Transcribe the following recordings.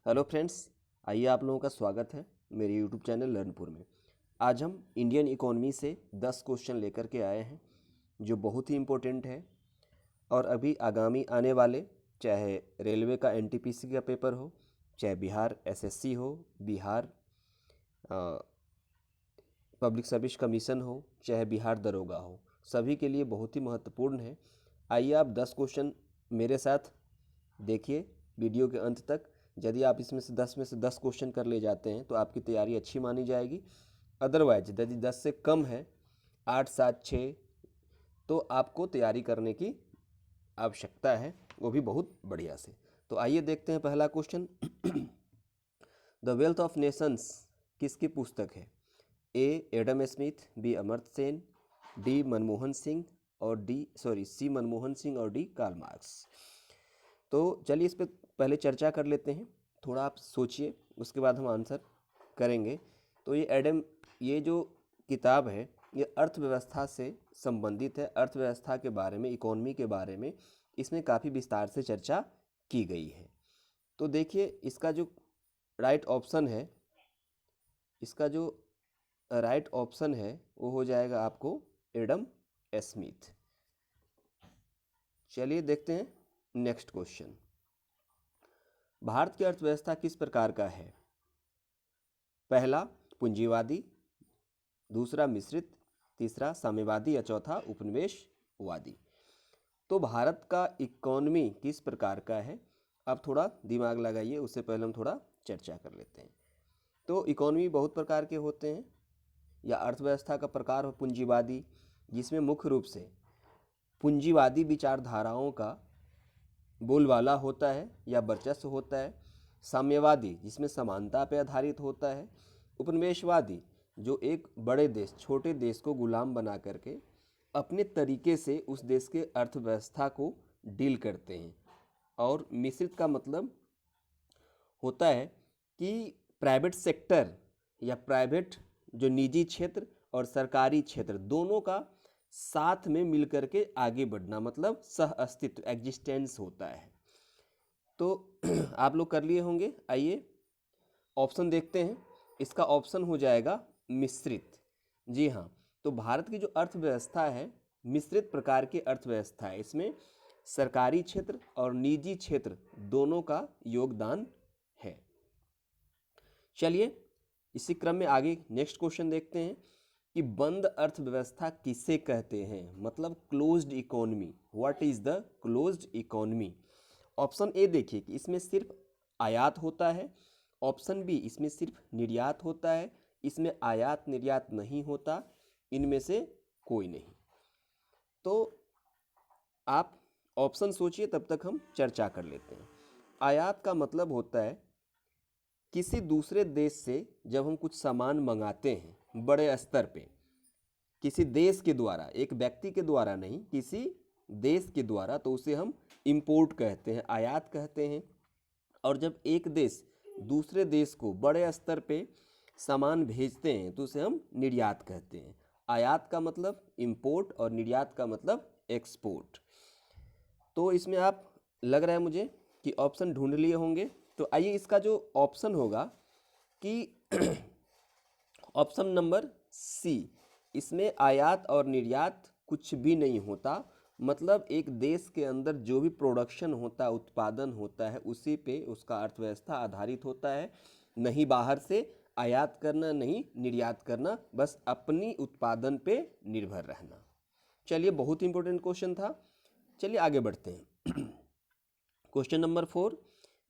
Hello friends, आइए आप लोगों का स्वागत है मेरे यूट्यूब चैनल लर्नपुर में। आज हम इंडियन इकोनॉमी से 10 क्वेश्चन लेकर के आए हैं जो बहुत ही इम्पोर्टेंट है और अभी आगामी आने वाले, चाहे रेलवे का एनटीपीसी का पेपर हो, चाहे बिहार एसएससी हो, बिहार पब्लिक सर्विस कमीशन हो, चाहे बिहार दरोगा हो, सभी के लिए बहुत ही महत्वपूर्ण है। आइए आप 10 क्वेश्चन मेरे साथ देखिए वीडियो के अंत तक। यदि आप इसमें से 10 में से 10 क्वेश्चन कर ले जाते हैं तो आपकी तैयारी अच्छी मानी जाएगी। अदरवाइज यदि 10 से कम है, 8, 7, 6, तो आपको तैयारी करने की आवश्यकता है, वो भी बहुत बढ़िया से। तो आइए देखते हैं पहला question. The wealth of nations किसकी पुस्तक है? A Adam Smith, B Amartya Sen, D Manmohan Singh और सी मनमोहन सिंह और डी कार्ल मार्क्स। तो चलिए इस पर पहले चर्चा कर लेते हैं। थोड़ा आप सोचिए, उसके बाद हम आंसर करेंगे। तो ये जो किताब है ये अर्थव्यवस्था से संबंधित है, अर्थव्यवस्था के बारे में, इकोनॉमी के बारे में इसमें काफ़ी विस्तार से चर्चा की गई है। तो देखिए इसका जो राइट ऑप्शन है, इसका जो राइट ऑप्शन है वो हो जाएगा आपको एडम स्मिथ। चलिए देखते हैं नेक्स्ट क्वेश्चन। भारत की अर्थव्यवस्था किस प्रकार का है? पहला पूंजीवादी, दूसरा मिश्रित, तीसरा साम्यवादी या चौथा उपनिवेशवादी। तो भारत का इकोनॉमी किस प्रकार का है? आप थोड़ा दिमाग लगाइए, उससे पहले हम थोड़ा चर्चा कर लेते हैं। तो इकोनॉमी बहुत प्रकार के होते हैं, या अर्थव्यवस्था का प्रकार हो पूंजीवादी, जिसमें मुख्य रूप से पूंजीवादी विचारधाराओं का बोलबाला होता है या वर्चस्व होता है। साम्यवादी जिसमें समानता पर आधारित होता है। उपनिवेशवादी जो एक बड़े देश छोटे देश को गुलाम बना करके अपने तरीके से उस देश के अर्थव्यवस्था को डील करते हैं। और मिश्रित का मतलब होता है कि प्राइवेट सेक्टर या प्राइवेट जो निजी क्षेत्र और सरकारी क्षेत्र दोनों का साथ में मिलकर के आगे बढ़ना, मतलब सह अस्तित्व, एग्जिस्टेंस होता है। तो आप लोग कर लिए होंगे। आइए ऑप्शन देखते हैं। इसका ऑप्शन हो जाएगा मिश्रित। जी हाँ, तो भारत की जो अर्थव्यवस्था है मिश्रित प्रकार की अर्थव्यवस्था है। इसमें सरकारी क्षेत्र और निजी क्षेत्र दोनों का योगदान है। चलिए इसी क्रम में आगे नेक्स्ट क्वेश्चन देखते हैं कि बंद अर्थव्यवस्था किसे कहते हैं, मतलब closed economy. What is the closed economy? Option A देखिए कि इसमें सिर्फ आयात होता है। ऑप्शन बी इसमें सिर्फ निर्यात होता है। इसमें आयात निर्यात नहीं होता। इनमें से कोई नहीं। तो आप ऑप्शन सोचिए, तब तक हम चर्चा कर लेते हैं। आयात का मतलब होता है किसी दूसरे देश से जब हम कुछ सामान मंगाते हैं बड़े स्तर पे, किसी देश के द्वारा, एक व्यक्ति के द्वारा नहीं, किसी देश के द्वारा, तो उसे हम इंपोर्ट कहते हैं, आयात कहते हैं। और जब एक देश दूसरे देश को बड़े स्तर पे सामान भेजते हैं तो उसे हम निर्यात कहते हैं। आयात का मतलब इंपोर्ट और निर्यात का मतलब एक्सपोर्ट। तो इसमें आप, लग रहा है मुझे कि ऑप्शन ढूंढ लिए होंगे। तो आइए इसका जो ऑप्शन होगा कि ऑप्शन नंबर सी, इसमें आयात और निर्यात कुछ भी नहीं होता। मतलब एक देश के अंदर जो भी प्रोडक्शन होता है, उत्पादन होता है, उसी पे उसका अर्थव्यवस्था आधारित होता है। नहीं बाहर से आयात करना, नहीं निर्यात करना, बस अपनी उत्पादन पे निर्भर रहना। चलिए बहुत इंपॉर्टेंट क्वेश्चन था। चलिए आगे बढ़ते हैं। क्वेश्चन नंबर 4,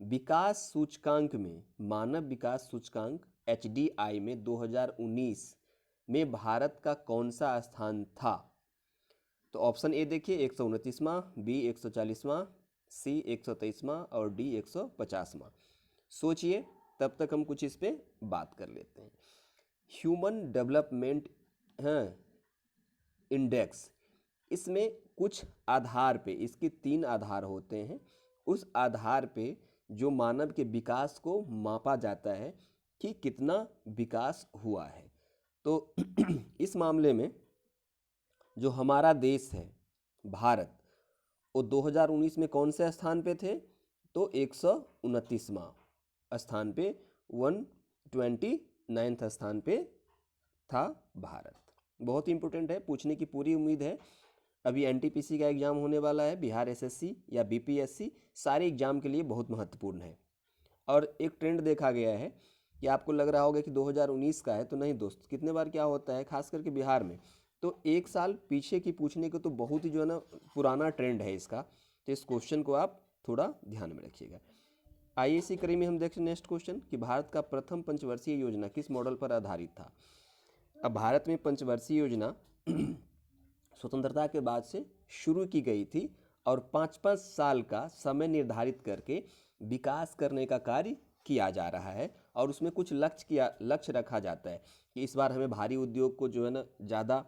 विकास सूचकांक में, मानव विकास सूचकांक HDI में 2019 में भारत का कौन सा स्थान था? तो ऑप्शन ए देखिए 129वां, बी 140वां, सी 123वां और डी 150वां। सोचिए, तब तक हम कुछ इस पे बात कर लेते हैं। ह्यूमन डेवलपमेंट इंडेक्स, इसमें कुछ आधार पे, इसके 3 आधार होते हैं। उस आधार पे जो मानव के विकास को मापा जाता है कि कितना विकास हुआ है। तो इस मामले में जो हमारा देश है भारत, वो 2019 में कौन से स्थान पे थे? तो 129वां। स्थान पे, 129 स्थान पे था भारत। बहुत ही इंपॉर्टेंट है, पूछने की पूरी उम्मीद है। अभी एनटीपीसी का एग्जाम होने वाला है, बिहार एसएससी या बीपीएससी, सारे एग्जाम के लिए बहुत महत्वपूर्ण है। और एक ट्रेंड देखा गया है कि आपको लग रहा होगा कि 2019 का है, तो नहीं दोस्त, कितने बार क्या होता है खास करके बिहार में, तो एक साल पीछे की पूछने को तो बहुत ही जो है ना पुराना ट्रेंड है इसका। तो इस क्वेश्चन को आप थोड़ा ध्यान में रखिएगा। आइए इसी कड़ी में हम देखते हैं नेक्स्ट क्वेश्चन कि भारत का प्रथम पंचवर्षीय योजना किस मॉडल पर आधारित था। अब भारत में पंचवर्षीय योजना स्वतंत्रता के बाद से शुरू की गई थी और 5-5 साल का समय निर्धारित करके विकास करने का कार्य किया जा रहा है। और उसमें कुछ लक्ष्य रखा जाता है कि इस बार हमें भारी उद्योग को जो है ना ज़्यादा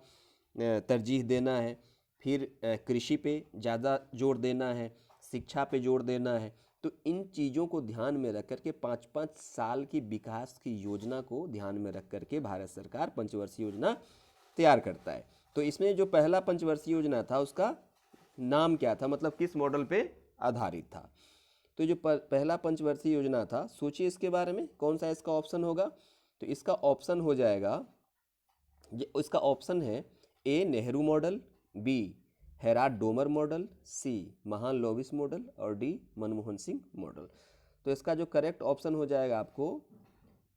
तरजीह देना है, फिर कृषि पे ज़्यादा जोर देना है, शिक्षा पे जोर देना है। तो इन चीज़ों को ध्यान में रख करके 5-5 साल की विकास की योजना को ध्यान में रख करके भारत सरकार पंचवर्षीय योजना तैयार करता है। तो इसमें जो पहला पंचवर्षीय योजना था उसका नाम क्या था, मतलब किस मॉडल पे आधारित था। तो जो पहला पंचवर्षीय योजना था, सोचिए इसके बारे में, कौन सा इसका ऑप्शन होगा। तो इसका ऑप्शन हो जाएगा, इसका ऑप्शन है A Nehru model, B Harrod Domar model, C Mahalanobis model और डी मनमोहन सिंह मॉडल। तो इसका जो करेक्ट ऑप्शन हो जाएगा आपको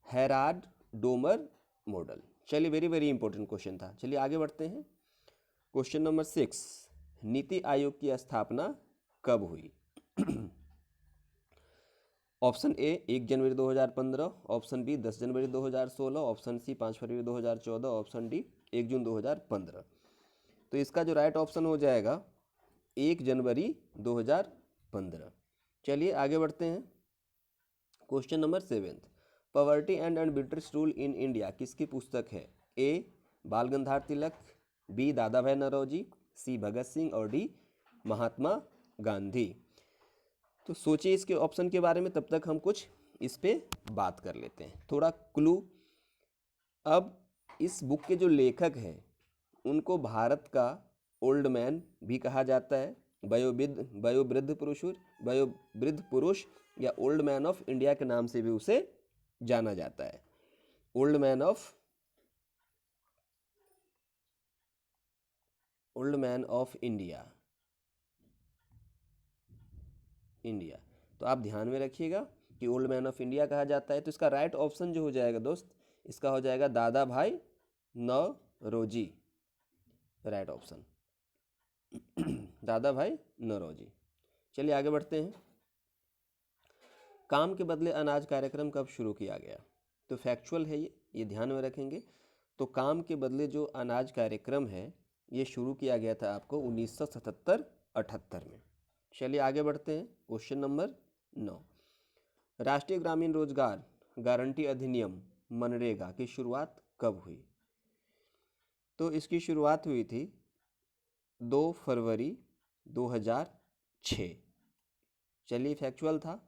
हेराड डोमर मॉडल। चलिए, वेरी वेरी इंपॉर्टेंट क्वेश्चन था। चलिए आगे बढ़ते हैं। क्वेश्चन नंबर 6, नीति आयोग की स्थापना कब हुई। ऑप्शन ए 1 जनवरी 2015, ऑप्शन बी 10 जनवरी 2016, ऑप्शन सी 5 फरवरी 2014, ऑप्शन डी 1 जून 2015। तो इसका जो राइट ऑप्शन हो जाएगा 1 जनवरी 2015। चलिए आगे बढ़ते हैं। Question number 7, poverty and un-British rule in India किसकी पुस्तक है। ए बाल गंगाधर तिलक, बी दादा भाई नौरोजी, सी भगत सिंह और डी महात्मा गांधी। तो सोचिए इसके ऑप्शन के बारे में, तब तक हम कुछ इस पे बात कर लेते हैं, थोड़ा क्लू। अब इस बुक के जो लेखक हैं उनको भारत का ओल्ड मैन भी कहा जाता है, वयोवृद्ध पुरुष या ओल्ड मैन ऑफ इंडिया के नाम से भी उसे जाना जाता है। Old man of India. तो आप ध्यान में रखिएगा कि ओल्ड मैन ऑफ इंडिया कहा जाता है। तो इसका राइट ऑप्शन जो हो जाएगा दोस्त, इसका हो जाएगा दादा भाई नौरोजी, राइट ऑप्शन दादा भाई नौरोजी। चलिए आगे बढ़ते हैं। काम के बदले अनाज कार्यक्रम कब शुरू किया गया। तो फैक्चुअल है ये ध्यान में रखेंगे। तो काम के बदले जो अनाज कार्यक्रम है ये शुरू किया गया था आपको 1977-78 में। चलिए आगे बढ़ते हैं। क्वेश्चन नंबर 9, राष्ट्रीय ग्रामीण रोजगार गारंटी अधिनियम मनरेगा की शुरुआत कब हुई। तो इसकी शुरुआत हुई थी 2 फरवरी 2006। चलिए फैक्चुअल था।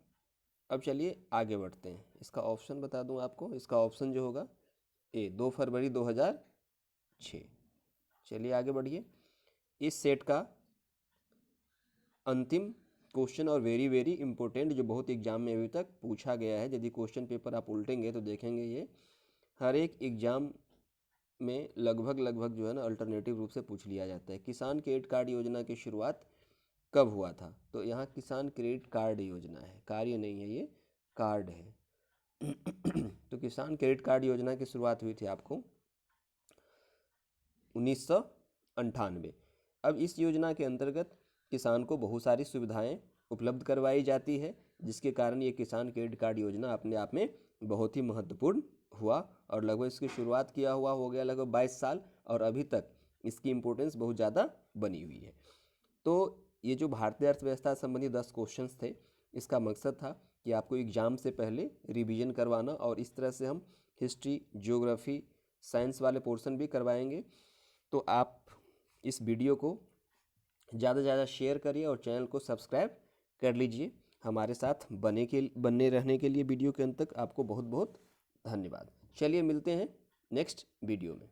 अब चलिए आगे बढ़ते हैं। इसका ऑप्शन बता दूं आपको, इसका ऑप्शन जो होगा ए 2 फरवरी 2006। चलिए आगे बढ़िए। इस सेट का अंतिम क्वेश्चन और वेरी वेरी इंपॉर्टेंट, जो बहुत एग्जाम में अभी तक पूछा गया है, यदि क्वेश्चन पेपर आप उल्टेंगे तो देखेंगे ये हर एक एग्जाम में लगभग जो है ना अल्टरनेटिव रूप से पूछ लिया जाता है। किसान क्रेडिट कार्ड योजना की शुरुआत कब हुआ था। तो यहाँ किसान क्रेडिट कार्ड योजना है, कार्य नहीं है, ये कार्ड है। तो किसान क्रेडिट कार्ड योजना की शुरुआत हुई थी आपको 1998। अब इस योजना के अंतर्गत किसान को बहुत सारी सुविधाएं उपलब्ध करवाई जाती है, जिसके कारण ये किसान क्रेडिट कार्ड योजना अपने आप में बहुत ही महत्वपूर्ण हुआ। और लगभग इसकी शुरुआत किया हुआ हो गया लगभग 22 साल, और अभी तक इसकी इम्पोर्टेंस बहुत ज़्यादा बनी हुई है। तो ये जो भारतीय अर्थव्यवस्था संबंधी 10 क्वेश्चंस थे, इसका मकसद था कि आपको एग्जाम से पहले रिवीजन करवाना, और इस तरह से हम हिस्ट्री, ज्योग्राफी, साइंस वाले पोर्शन भी करवाएंगे। तो आप इस वीडियो को ज़्यादा से ज़्यादा शेयर करिए और चैनल को सब्सक्राइब कर लीजिए। हमारे साथ बने रहने के लिए वीडियो के अंत तक आपको बहुत बहुत धन्यवाद। चलिए मिलते हैं नेक्स्ट वीडियो में।